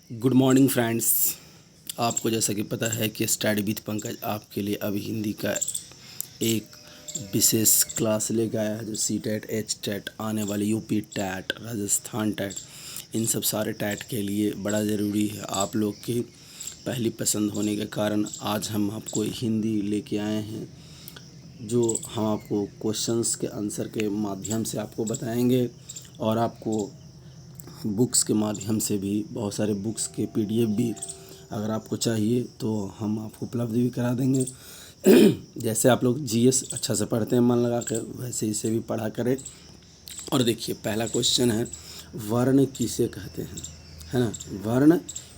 Good morning friends. आपको जैसा कि पता है कि स्टडी विथ पंकज आपके लिए अभी हिंदी का एक विशेष क्लास लेकर आया है, जो सी टेट, एच टेट, आने वाले यूपी टैट, राजस्थान टैट, इन सब सारे टैट के लिए बड़ा ज़रूरी है। आप लोग की पहली पसंद होने के कारण आज हम आपको हिंदी लेके आए हैं, जो हम आपको क्वेश्चंस के आंसर के माध्यम से आपको बताएंगे और आपको बुक्स के माध्यम से भी बहुत सारे बुक्स के पीडीएफ भी अगर आपको चाहिए तो हम आपको उपलब्ध भी करा देंगे। जैसे आप लोग जीएस अच्छा से पढ़ते हैं मन लगा कर, वैसे इसे भी पढ़ा करें। और देखिए, पहला क्वेश्चन है, वर्ण किसे कहते हैं, है ना। वर्ण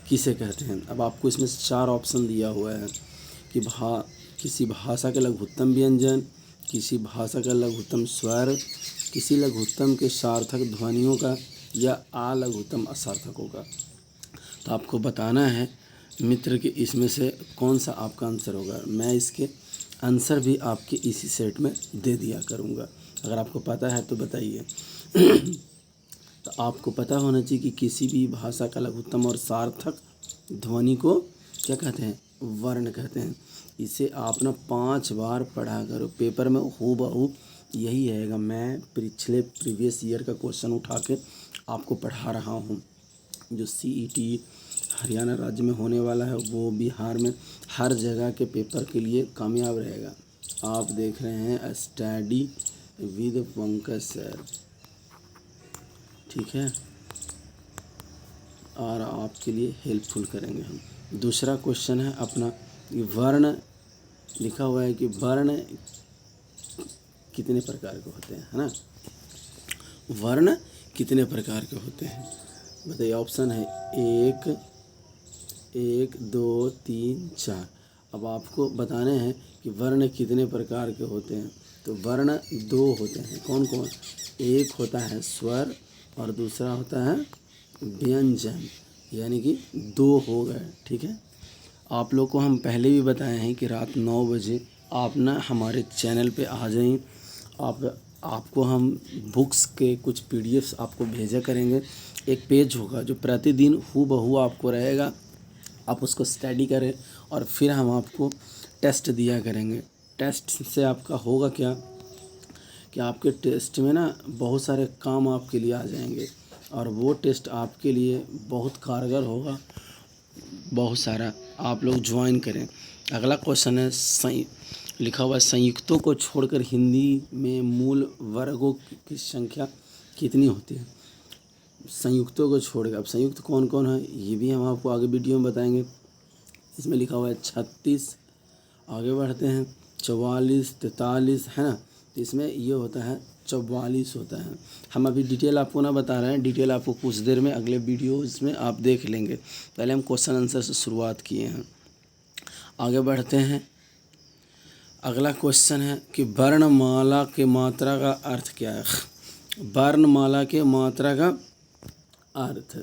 किसे कहते हैं। अब आपको इसमें 4 ऑप्शन दिया हुआ है कि किसी भाषा के लघुत्तम व्यंजन, किसी भाषा का लघुत्तम स्वर, किसी लघुत्तम के सार्थक ध्वनियों का, या लघुत्तम असार्थकों का। तो आपको बताना है मित्र कि इसमें से कौन सा आपका आंसर होगा। मैं इसके आंसर भी आपके इसी सेट में दे दिया करूँगा, अगर आपको पता है तो बताइए। तो आपको पता होना चाहिए कि किसी भी भाषा का लघुत्तम और सार्थक ध्वनि को क्या कहते हैं, वर्ण कहते हैं। इसे आप ना 5 बार पढ़ा करो, पेपर में हूबहू यही रहेगा। मैं पिछले प्रीवियस ईयर का क्वेश्चन उठा के आपको पढ़ा रहा हूँ। जो सीईटी हरियाणा राज्य में होने वाला है, वो बिहार में हर जगह के पेपर के लिए कामयाब रहेगा। आप देख रहे हैं स्टडी विद पंकज सर, ठीक है, और आपके लिए हेल्पफुल करेंगे हम। दूसरा क्वेश्चन है अपना, वर्ण लिखा हुआ है कि वर्ण कितने प्रकार के होते हैं, है ना। वर्ण कितने प्रकार के होते हैं बताइए। ऑप्शन है 1, 2, 3, 4। अब आपको बताने हैं कि वर्ण कितने प्रकार के होते हैं। तो वर्ण 2 होते हैं। कौन कौन। एक होता है स्वर और दूसरा होता है व्यंजन, यानी कि 2 हो गए, ठीक है। आप लोग को हम पहले भी बताए हैं कि रात 9 बजे आप ना हमारे चैनल पे आ जाएं। आपको हम बुक्स के कुछ पीडीएफ्स आपको भेजा करेंगे। एक पेज होगा जो प्रतिदिन हूबहू आपको रहेगा, आप उसको स्टडी करें और फिर हम आपको टेस्ट दिया करेंगे। टेस्ट से आपका होगा क्या कि आपके टेस्ट में ना बहुत सारे काम आपके लिए आ जाएंगे और वो टेस्ट आपके लिए बहुत कारगर होगा। बहुत सारा आप लोग ज्वाइन करें। अगला क्वेश्चन है, लिखा हुआ है, संयुक्तों को छोड़कर हिंदी में मूल वर्गों की संख्या कितनी होती है। संयुक्तों को छोड़कर, अब संयुक्त कौन कौन है ये भी हम आपको आगे वीडियो में बताएंगे। इसमें लिखा हुआ है 36, आगे बढ़ते हैं 44, 43, है ना। तो इसमें ये होता है 44 होता है। हम अभी डिटेल आपको ना बता रहे हैं, डिटेल आपको कुछ देर में अगले वीडियोज़ में आप देख लेंगे। पहले हम क्वेश्चन आंसर से शुरुआत किए हैं, आगे बढ़ते हैं। अगला क्वेश्चन है कि वर्णमाला के मात्रा का अर्थ क्या है। वर्णमाला के मात्रा का अर्थ,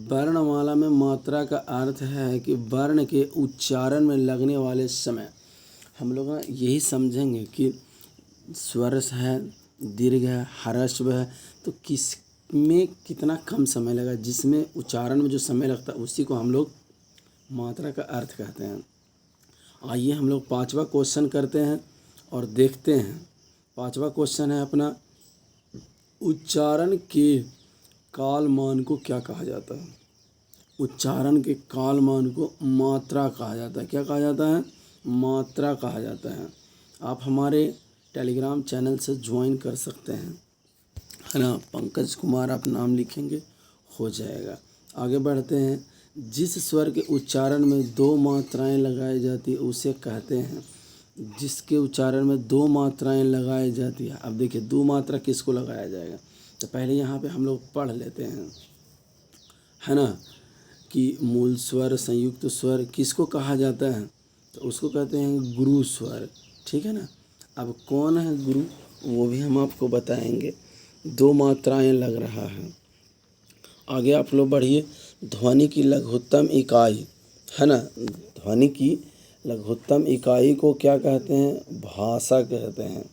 वर्णमाला में मात्रा का अर्थ है कि वर्ण के उच्चारण में लगने वाले समय। हम लोग यही समझेंगे कि स्वर है, दीर्घ है, ह्रस्व है, तो किस में कितना कम समय लगा, जिसमें उच्चारण में जो समय लगता है उसी को हम लोग मात्रा का अर्थ कहते हैं। आइए हम लोग 5वां क्वेश्चन करते हैं और देखते हैं। 5वां क्वेश्चन है अपना, उच्चारण के कालमान को क्या कहा जाता है। उच्चारण के कालमान को मात्रा कहा जाता है। क्या कहा जाता है, मात्रा कहा जाता है। आप हमारे टेलीग्राम चैनल से ज्वाइन कर सकते हैं, है ना। पंकज कुमार आप नाम लिखेंगे, हो जाएगा। आगे बढ़ते हैं। जिस स्वर के उच्चारण में 2 मात्राएं लगाई जाती है उसे कहते हैं, जिसके उच्चारण में 2 मात्राएं लगाई जाती है। अब देखिए 2 मात्रा किसको लगाया जाएगा, तो पहले यहाँ पे हम लोग पढ़ लेते हैं, है ना, कि मूल स्वर, संयुक्त स्वर किसको कहा जाता है, तो उसको कहते हैं गुरु स्वर, ठीक है ना। अब कौन है गुरु, वो भी हम आपको बताएंगे। 2 मात्राएं लग रहा है। आगे आप लोग बढ़िए। ध्वनि की लघुत्तम इकाई, है ना, ध्वनि की लघुत्तम इकाई को क्या कहते हैं, भाषा कहते हैं।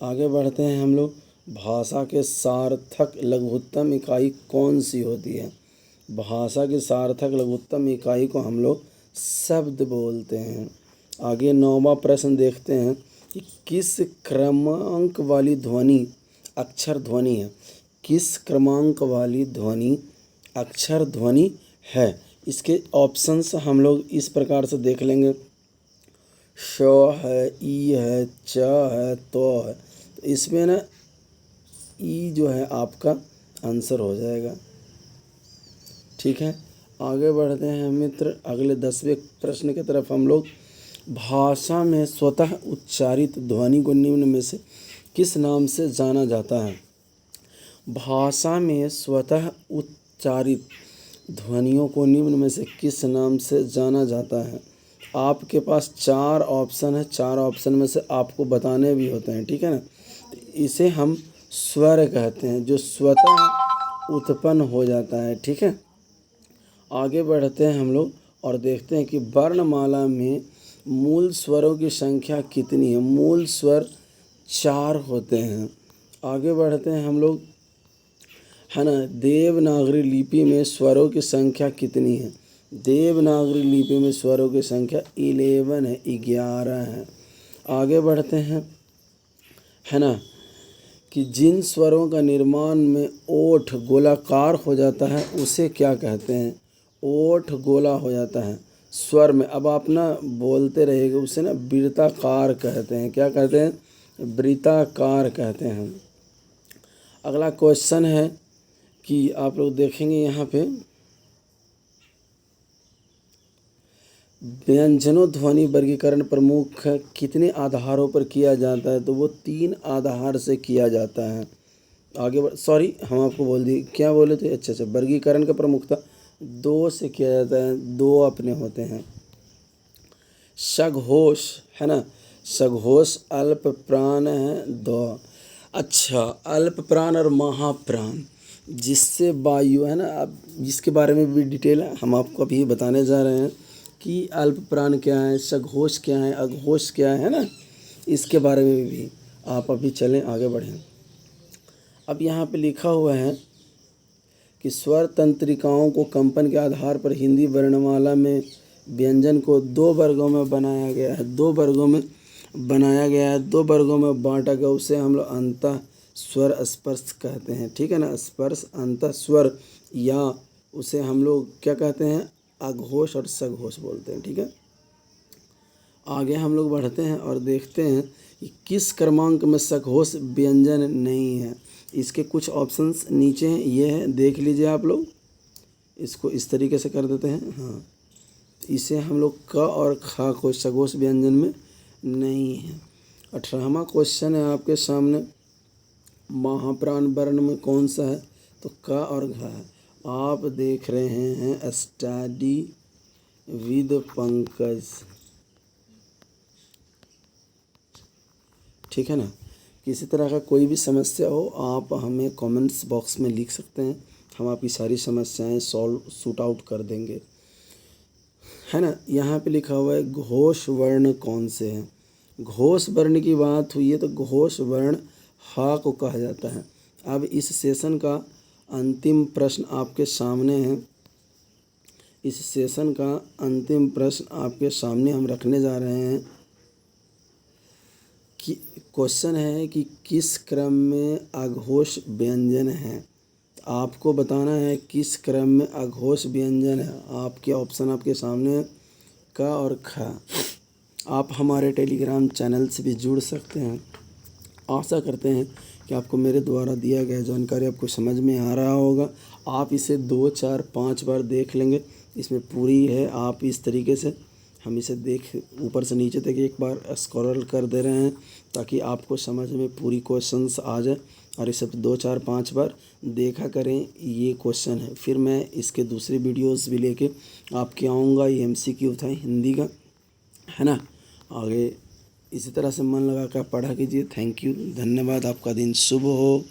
आगे बढ़ते हैं हम लोग। भाषा के सार्थक लघुत्तम इकाई कौन सी होती है। भाषा की सार्थक लघुत्तम इकाई को हम लोग शब्द बोलते हैं। आगे 9वां प्रश्न देखते हैं कि किस क्रमांक वाली ध्वनि अक्षर ध्वनि है। किस क्रमांक वाली ध्वनि अक्षर ध्वनि है। इसके ऑप्शंस हम लोग इस प्रकार से देख लेंगे। श है, ई है, च है, तो है। तो इसमें ना ई जो है आपका आंसर हो जाएगा। ठीक है, आगे बढ़ते हैं मित्र अगले 10वें प्रश्न की तरफ। हम लोग भाषा में स्वतः उच्चारित ध्वनि को निम्न में से किस नाम से जाना जाता है। भाषा में स्वतः उच्चारित ध्वनियों को निम्न में से किस नाम से जाना जाता है। आपके पास 4 ऑप्शन है। 4 ऑप्शन में से आपको बताने भी होते हैं। ठीक है ना। तो इसे हम स्वर कहते हैं, जो स्वतः उत्पन्न हो जाता है। ठीक है, आगे बढ़ते हैं हम लोग और देखते हैं कि वर्णमाला में मूल स्वरों की संख्या कितनी है। मूल स्वर 4 होते हैं। आगे बढ़ते हैं हम लोग, है ना। देवनागरी लिपि में स्वरों की संख्या कितनी है। देवनागरी लिपि में स्वरों की संख्या 11 है, 11 है। आगे बढ़ते हैं, है ना, कि जिन स्वरों का निर्माण में ओठ गोलाकार हो जाता है उसे क्या कहते हैं। ओठ गोला हो जाता है स्वर में। अब आप ना बोलते रहेंगे, उसे ना वृत्ताकार कहते हैं। क्या कहते हैं, वृत्ताकार कहते हैं। अगला क्वेश्चन है कि आप लोग देखेंगे यहाँ पे व्यंजनों ध्वनि वर्गीकरण प्रमुख कितने आधारों पर किया जाता है। तो वो 3 आधार से किया जाता है। आगे सॉरी हम आपको बोल दिए, क्या बोले थे। अच्छा, वर्गीकरण का प्रमुखता 2 से किया जाता है। 2 अपने होते हैं। सघोष, है ना। सघोष अल्प प्राण है 2। अच्छा, अल्प प्राण और महाप्राण, जिससे वायु, है ना। अब जिसके बारे में भी डिटेल हम आपको अभी बताने जा रहे हैं कि अल्प प्राण क्या है, सघोष क्या है, अघोष क्या है ना। इसके बारे में भी आप अभी चलें आगे बढ़ें। अब यहाँ पे लिखा हुआ है कि स्वर तंत्रिकाओं को कंपन के आधार पर हिंदी वर्णमाला में व्यंजन को 2 वर्गों में बनाया गया है। 2 वर्गों में बनाया गया है, 2 वर्गों में बांटा गया। उसे हम लोग अंतः स्वर स्पर्श कहते हैं। ठीक है ना, स्पर्श अंतः स्वर, या उसे हम लोग क्या कहते हैं, अघोष और सघोष बोलते हैं। ठीक है, आगे हम लोग बढ़ते हैं और देखते हैं कि किस क्रमांक में सघोष व्यंजन नहीं है। इसके कुछ ऑप्शंस नीचे हैं, ये है, देख लीजिए आप लोग। इसको इस तरीके से कर देते हैं। हाँ, इसे हम लोग क और ख को सघोष व्यंजन में नहीं है। 18वां क्वेश्चन है आपके सामने, महाप्राण वर्ण में कौन सा है। तो क और घ है। आप देख रहे हैं स्टडी विद पंकज। ठीक है ना। किसी तरह का कोई भी समस्या हो आप हमें कमेंट्स बॉक्स में लिख सकते हैं। हम आपकी सारी समस्याएं शूट आउट कर देंगे, है ना। यहाँ पे लिखा हुआ है घोष वर्ण कौन से हैं। घोष वर्ण की बात हुई है तो घोष वर्ण हा को कहा जाता है। अब इस सेशन का अंतिम प्रश्न आपके सामने है। इस सेशन का अंतिम प्रश्न आपके सामने हम रखने जा रहे हैं कि क्वेश्चन है कि किस क्रम में अघोष व्यंजन है। आपको बताना है किस क्रम में अघोष व्यंजन है। आपके ऑप्शन आपके सामने है, क और ख। आप हमारे टेलीग्राम चैनल से भी जुड़ सकते हैं। आशा करते हैं कि आपको मेरे द्वारा दिया गया जानकारी आपको समझ में आ रहा होगा। आप इसे 2, 4, 5 बार देख लेंगे। इसमें पूरी है, आप इस तरीके से हम इसे देख ऊपर से नीचे तक एक बार स्क्रॉल कर दे रहे हैं ताकि आपको समझ में पूरी क्वेश्चंस आ जाए। और इसे 2, 4, 5 बार देखा करें। ये क्वेश्चन है, फिर मैं इसके दूसरे वीडियोस भी लेके आपके आऊँगा। ये MCQ था हिंदी का, है ना। आगे इसी तरह से मन लगा कर पढ़ा कीजिए। थैंक यू, धन्यवाद। आपका दिन शुभ हो।